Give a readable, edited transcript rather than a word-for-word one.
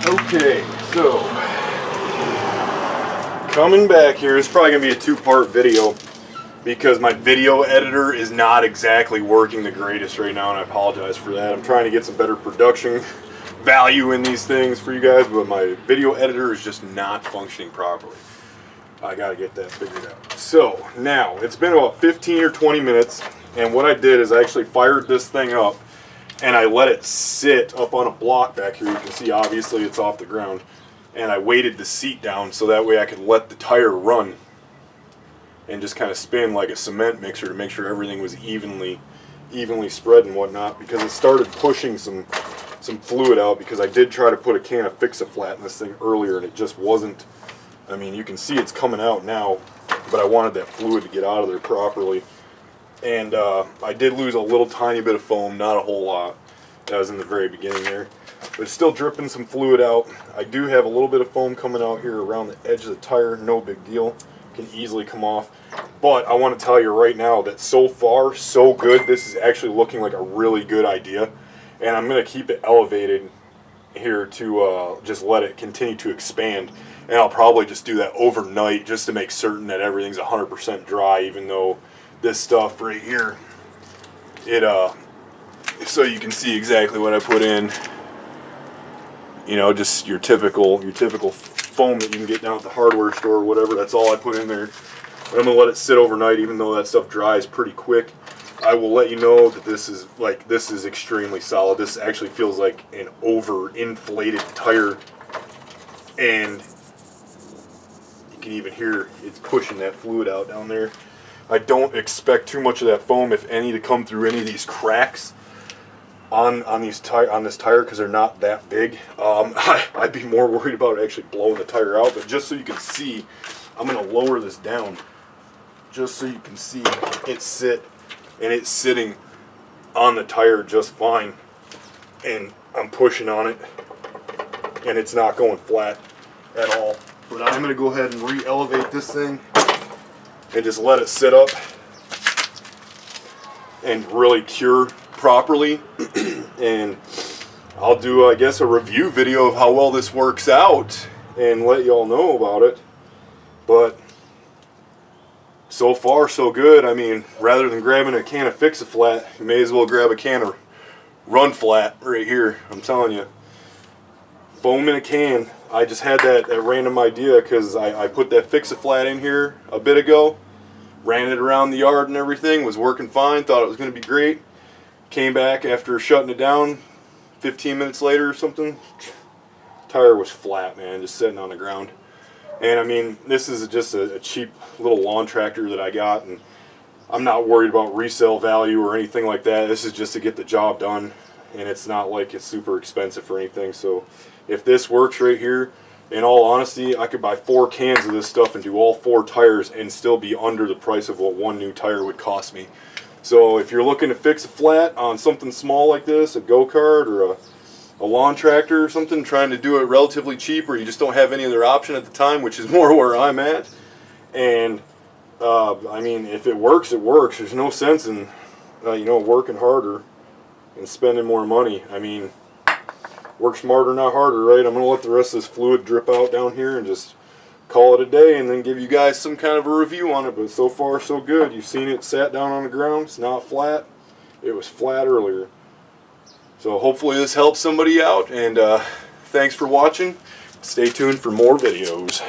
Okay, so coming back here, it's probably gonna be a two-part video because my video editor is not exactly working the greatest right now, and I apologize for that. I'm trying to get some better production value in these things for you guys, but my video editor is just not functioning properly. I gotta get that figured out. So now it's been about 15 or 20 minutes, and what I did is I actually fired this thing up and I let it sit up on a block back here. You can see obviously it's off the ground, and I weighted the seat down so that way I could let the tire run and just kind of spin like a cement mixer to make sure everything was evenly spread and whatnot, because it started pushing some fluid out, because I did try to put a can of Fix-A-Flat in this thing earlier and it just wasn't. I mean, you can see it's coming out now, but I wanted that fluid to get out of there properly. And I did lose a little tiny bit of foam, not a whole lot. That was in the very beginning there. But it's still dripping some fluid out. I do have a little bit of foam coming out here around the edge of the tire, no big deal. Can easily come off. But I want to tell you right now that so far, so good. This is actually looking like a really good idea. And I'm going to keep it elevated here to just let it continue to expand. And I'll probably just do that overnight just to make certain that everything's 100% dry, even though this stuff right here, so you can see exactly what I put in. You know, just your typical foam that you can get down at the hardware store or whatever. That's all I put in there. And I'm gonna let it sit overnight, even though that stuff dries pretty quick. I will let you know that this is extremely solid. This actually feels like an over-inflated tire, and you can even hear it's pushing that fluid out down there. I don't expect too much of that foam, if any, to come through any of these cracks on this tire, because they're not that big. I'd be more worried about actually blowing the tire out. But just so you can see, I'm going to lower this down just so you can see it sit, and it's sitting on the tire just fine. And I'm pushing on it, and it's not going flat at all. But I'm going to go ahead and re-elevate this thing and just let it sit up and really cure properly. And I'll do, I guess, a review video of how well this works out and let y'all know about it. But so far so good. I mean, rather than grabbing a can of Fix-A-Flat, you may as well grab a can of Run Flat right here. I'm telling you, foam in a can. I just had that random idea because I put that Fix-A-Flat in here a bit ago, ran it around the yard and everything, was working fine, thought it was going to be great. Came back after shutting it down 15 minutes later or something, tire was flat, man, just sitting on the ground. And I mean, this is just a cheap little lawn tractor that I got, and I'm not worried about resale value or anything like that. This is just to get the job done, and it's not like it's super expensive or anything. So if this works right here, in all honesty, I could buy 4 cans of this stuff and do all 4 tires and still be under the price of what one new tire would cost me. So if you're looking to fix a flat on something small like this, a go-kart or a lawn tractor or something, trying to do it relatively cheap, or you just don't have any other option at the time, which is more where I'm at. And I mean, if it works, it works. There's no sense in you know, working harder and spending more money. I mean, work smarter, not harder, right? I'm going to let the rest of this fluid drip out down here and just call it a day, and then give you guys some kind of a review on it. But so far so good. You've seen it sat down on the ground. It's not flat. It was flat earlier. So hopefully this helps somebody out, and thanks for watching. Stay tuned for more videos.